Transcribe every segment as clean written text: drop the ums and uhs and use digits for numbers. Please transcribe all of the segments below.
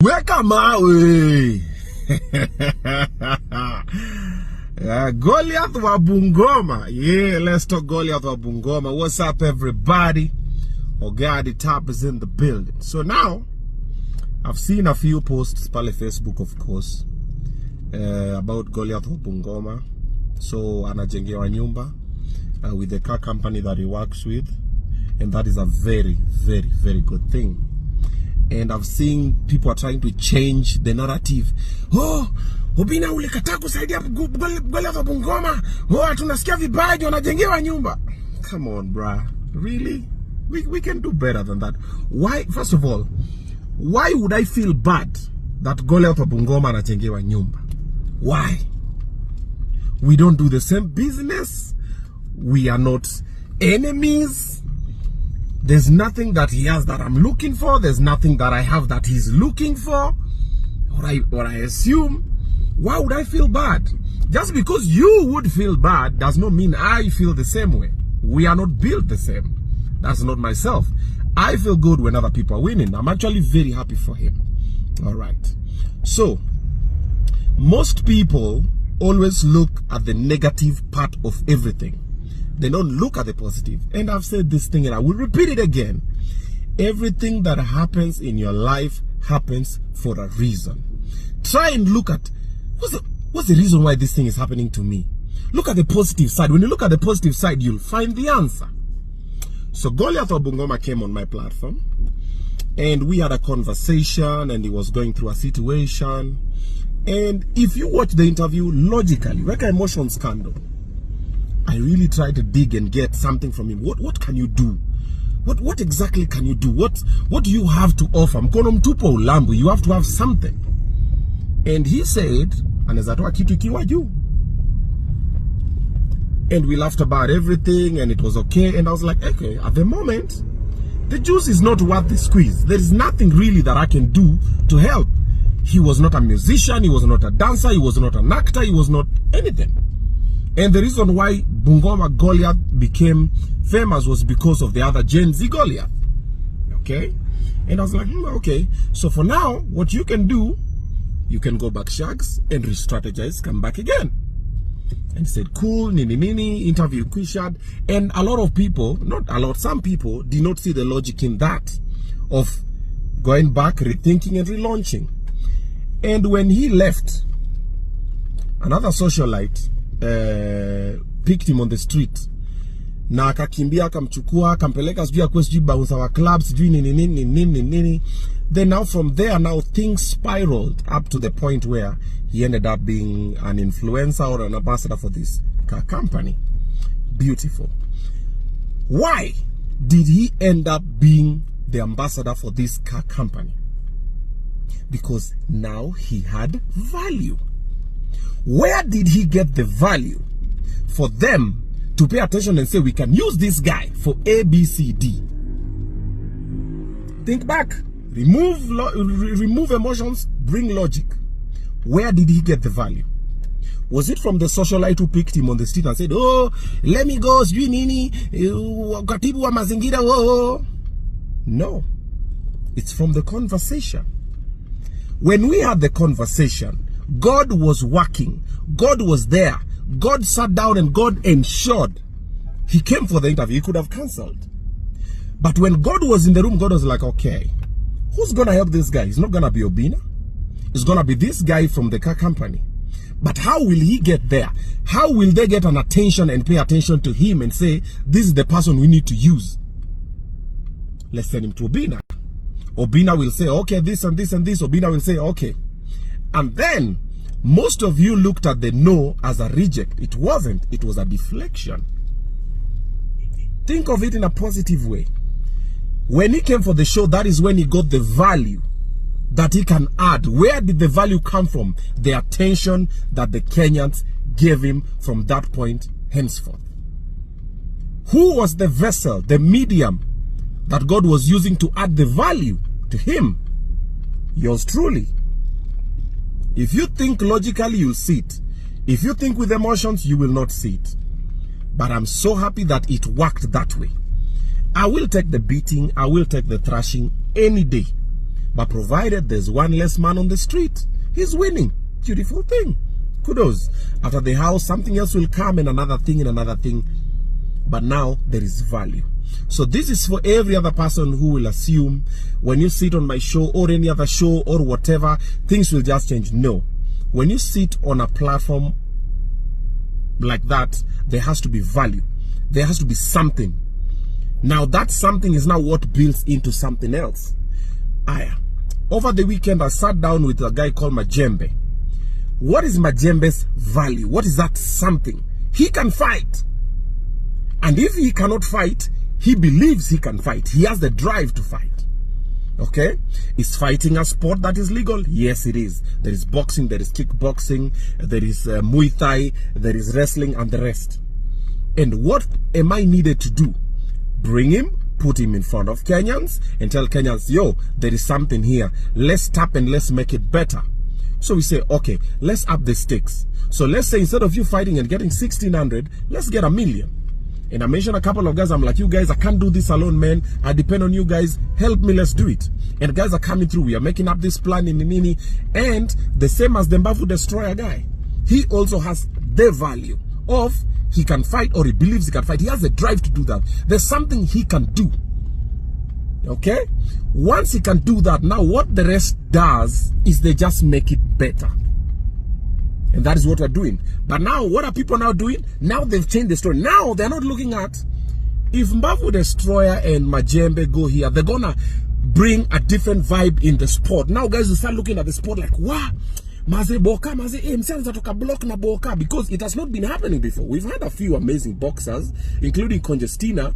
Welcome away. Goliath wa Bungoma. Yeah, let's talk Goliath wa Bungoma. What's up, everybody? Ogadi Tap is in the building. So now, I've seen a few posts, probably Facebook, of course, about Goliath wa Bungoma. So, anajengewa nyumba with the car company that he works with. And that is a very, very, very good thing. And I've seen people are trying to change the narrative. Oh, Obinna ulikataa kusaidia Goliath wa Bungoma. Oh, tunasikia vibaya wanajengewa nyumba. Come on, bruh. Really? We can do better than that. Why? First of all, why would I feel bad that Goliath wa Bungoma anajengewa nyumba? Why? We don't do the same business. We are not enemies. There's nothing that he has that I'm looking for. There's nothing that I have that he's looking for. Or I assume. Why would I feel bad? Just because you would feel bad does not mean I feel the same way. We are not built the same. That's not myself. I feel good when other people are winning. I'm actually very happy for him. All right. So, most people always look at the negative part of everything. They don't look at the positive. And I've said this thing and I will repeat it again. Everything that happens in your life happens for a reason. Try and look at what's the reason why this thing is happening to me. Look at the positive side. When you look at the positive side, you'll find the answer. So Goliath wa Bungoma came on my platform and we had a conversation and he was going through a situation. And if you watch the interview logically, like emotion scandal, I really try to dig and get something from him. What can you do? What exactly can you do? What do you have to offer? Mkono mtupu ulambu. You have to have something. And he said, anaweza kitu kiwa juu. And we laughed about everything and it was okay. And I was like, okay, at the moment, the juice is not worth the squeeze. There is nothing really that I can do to help. He was not a musician. He was not a dancer. He was not an actor. He was not anything. And the reason why Bungoma Goliath became famous was because of the other Gen Z Goliath. Okay? And I was like, okay. So for now, what you can do, you can go back shags and re-strategize, come back again. And he said, cool, nini, interview quishad. And a lot of people, not a lot, some people did not see the logic in that of going back, rethinking and relaunching. And when he left, another socialite picked him on the street. Na akakimbia akamchukua akampeleka sijui akwe sijui bouncer wa clubs sijui nini. Then now from there now things spiraled up to the point where he ended up being an influencer or an ambassador for this car company. Beautiful. Why did he end up being the ambassador for this car company? Because now he had value. Where did he get the value for them to pay attention and say, we can use this guy for A, B, C, D? Think back. Remove emotions, bring logic. Where did he get the value? Was it from the socialite who picked him on the street and said, oh, let me go, sijui nini, katibu wa mazingira, oh. No. It's from the conversation. When we had the conversation, God was working. God was there. God sat down and God ensured. He came for the interview. He could have cancelled. But when God was in the room, God was like, okay, who's going to help this guy? It's not going to be Obinna. It's going to be this guy from the car company. But how will he get there? How will they get an attention and pay attention to him and say, this is the person we need to use? Let's send him to Obinna. Obinna will say, okay, this and this and this. Obinna will say, okay. And then, most of you looked at the no as a reject. It wasn't. It was a deflection. Think of it in a positive way. When he came for the show, that is when he got the value that he can add. Where did the value come from? The attention that the Kenyans gave him from that point henceforth. Who was the vessel, the medium that God was using to add the value to him? Yours truly. If you think logically, you'll see it. If you think with emotions, you will not see it. But I'm so happy that it worked that way. I will take the beating, I will take the thrashing any day. But provided there's one less man on the street, he's winning. Beautiful thing. Kudos. After the house, something else will come, and another thing and another thing. But now there is value. So this is for every other person who will assume when you sit on my show or any other show or whatever, things will just change. No. When you sit on a platform like that, there has to be value. There has to be something. Now that something is now what builds into something else. Over the weekend, I sat down with a guy called Majembe. What is Majembe's value? What is that something? He can fight. And if he cannot fight, he believes he can fight. He has the drive to fight. Okay? Is fighting a sport that is legal? Yes, it is. There is boxing, there is kickboxing, there is Muay Thai, there is wrestling and the rest. And what am I needed to do? Bring him, put him in front of Kenyans and tell Kenyans, yo, there is something here. Let's tap and let's make it better. So we say, okay, let's up the stakes. So let's say instead of you fighting and getting 1,600, let's get 1 million. And I mentioned a couple of guys, I'm like, you guys, I can't do this alone, man. I depend on you guys. Help me, let's do it. And guys are coming through. We are making up this plan in the Nini. And the same as the Mbavu Destroyer guy, he also has the value of he can fight, or he believes he can fight. He has the drive to do that. There's something he can do. Okay? Once he can do that, now what the rest does is they just make it better. And that is what we're doing. But now, what are people now doing? Now they've changed the story. Now they're not looking at, if Mbavu Destroyer and Majembe go here, they're gonna bring a different vibe in the sport. Now guys will start looking at the sport like, wow, maze boka, maze msenza toka block na boka, because it has not been happening before. We've had a few amazing boxers, including Congestina,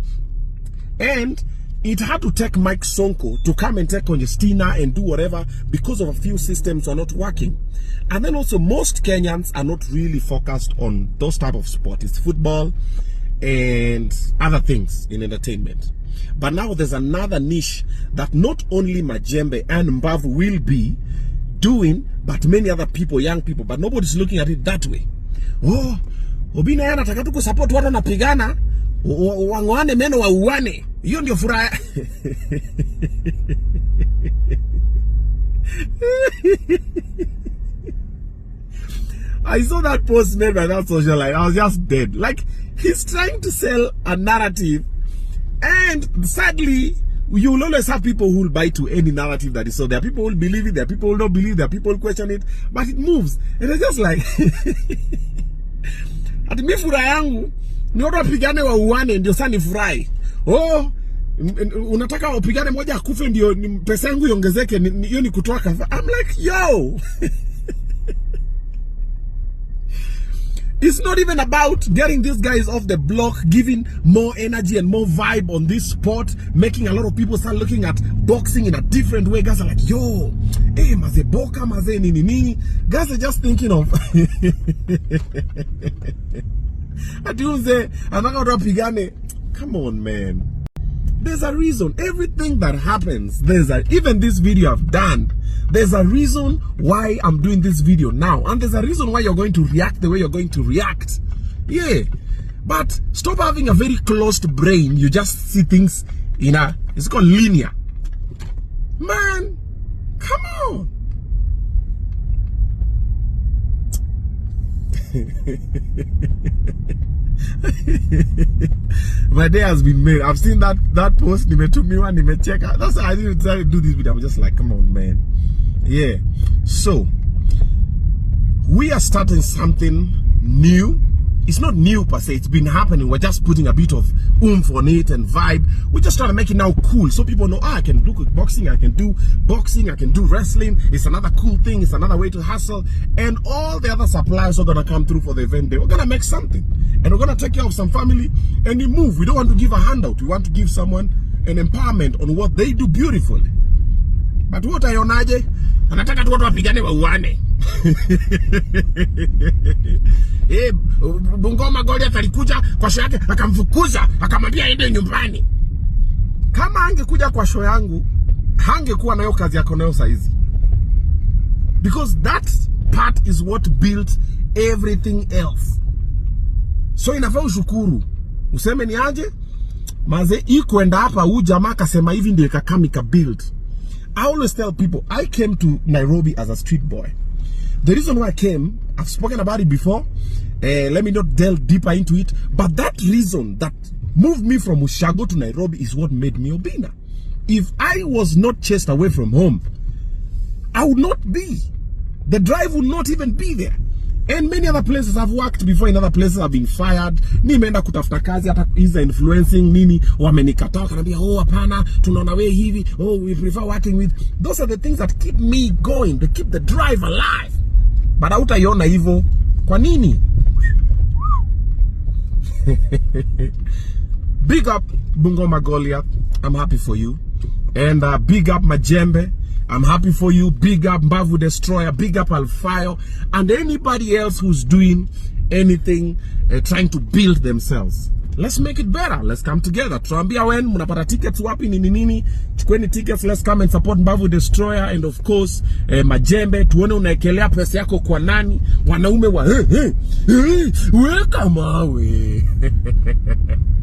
and it had to take Mike Sonko to come and take Congestina and do whatever because of a few systems are not working. And then also most Kenyans are not really focused on those type of sport. It's football and other things in entertainment. But now there's another niche that not only Majembe and Mbavu will be doing, but many other people, young people, but nobody's looking at it that way. Oh, Obinna yana nataka tu kusupport watu wanapigana, wangwane meno wa uwane. Hiyo ndio furaha. I saw that post made by that socialite. I was just dead. Like, he's trying to sell a narrative, and sadly, you will always have people who will buy to any narrative that is so. There are people who will believe it, there are people who will not believe, there are people who question it, but it moves. And it's just like, ati mi furaha yangu ni watu wapigane wa uwane ndio sasa ni furahi. Oh, unataka wapigane moja akufe ndio pesa yangu iongezeke, hiyo ni kutoka. I'm like, yo. It's not even about getting these guys off the block, giving more energy and more vibe on this sport, making a lot of people start looking at boxing in a different way. Guys are like, yo, hey, maze boka, maze nini nini. Guys are just thinking of come on, man. There's a reason. Everything that happens, even this video I've done, there's a reason why I'm doing this video now. And there's a reason why you're going to react the way you're going to react. Yeah. But stop having a very closed brain. You just see things in it's called linear. Man, come on. My day has been made. I've seen that post. That's why I didn't try to do this video. I'm just like, come on, man. Yeah. So we are starting something new. It's not new per se. It's been happening. We're just putting a bit of oomph on it and vibe. We're just trying to make it now cool, so people know, I can do boxing, I can do boxing, I can do wrestling. It's another cool thing. It's another way to hustle. And all the other suppliers are gonna come through for the event day. We're gonna make something, and we're gonna take care of some family and you move. We don't want to give a handout. We want to give someone an empowerment on what they do beautifully. But what are you naje? Anataka tu watu wapigane wa uane. Bungoma Goliath alikuja kwa show yake akamfukuza akamwambia aende nyumbani. Kama angekuja kwa show yangu hangekuwa nayo kazi yako nayo saizi. Because that part is what built everything else. So inafaa ushukuru. Useme ni aje? Maze ikuenda hapa huyu jamaa akasema hivi ndio ikakamika build. I always tell people, I came to Nairobi as a street boy. The reason why I came, I've spoken about it before. Let me not delve deeper into it. But that reason that moved me from Ushago to Nairobi is what made me Obinna. If I was not chased away from home, I would not be. The drive would not even be there. And many other places I've worked before, in other places I've been fired. Nimeenda kutafuta kazi, hata is influencing nini, wamenikataa kanambia, oh hapana, tunaona wewe hivi, oh we prefer working with. Those are the things that keep me going, to keep the drive alive. But hautaiona hivyo. Kwa nini? Big up Bungoma Goliath, I'm happy for you. And big up Majembe, I'm happy for you. Big up Mbavu Destroyer, big up Alfayo, and anybody else who's doing anything, trying to build themselves. Let's make it better. Let's come together. Tuambia when mnapata tickets wapi nini. Chukweni tickets, let's come and support Mbavu Destroyer, and of course Majembe. Tuone unaekelea pesa yako kwa nani. Wanaume wa weka mawe.